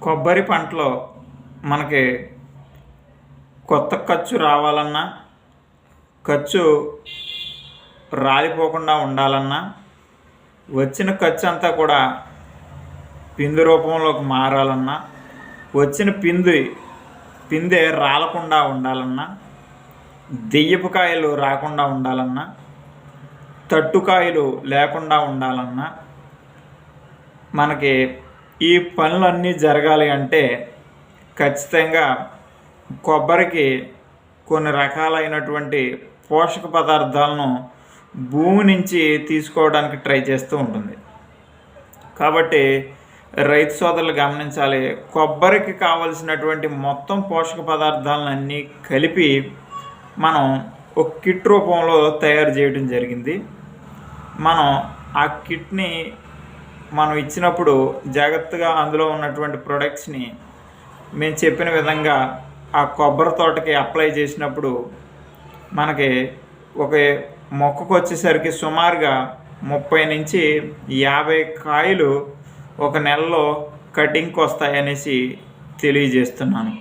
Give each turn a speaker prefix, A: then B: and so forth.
A: కొబ్బరి పంటలో మనకి కొత్త ఖర్చు రావాలన్నా, ఖర్చు రాలిపోకుండా ఉండాలన్నా, వచ్చిన ఖర్చు అంతా కూడా పిండి రూపంలోకి మారాలన్నా, వచ్చిన పిందె రాలకుండా ఉండాలన్నా, దెయ్యపు కాయలు రాకుండా ఉండాలన్నా, తట్టుకాయలు లేకుండా ఉండాలన్నా, మనకి ఈ పనులన్నీ జరగాలి అంటే ఖచ్చితంగా కొబ్బరికి కొన్ని రకాలైనటువంటి పోషక పదార్థాలను భూమి నుంచి తీసుకోవడానికి ట్రై చేస్తూ ఉంటుంది. కాబట్టి రైతు సోదరులు గమనించాలి, కొబ్బరికి కావలసినటువంటి మొత్తం పోషక పదార్థాలన్నీ కలిపి మనం ఒక కిట్ రూపంలో తయారు చేయడం జరిగింది. మనం ఆ కిట్ని మనం ఇచ్చినప్పుడు జాగ్రత్తగా అందులో ఉన్నటువంటి ప్రొడక్ట్స్ని మేము చెప్పిన విధంగా ఆ కొబ్బరి తోటకి అప్లై చేసినప్పుడు మనకి ఒక మొక్కకు వచ్చేసరికి సుమారుగా 30 నుంచి 50 కాయలు ఒక నెలలో కటింగ్కి వస్తాయనేసి తెలియజేస్తున్నాను.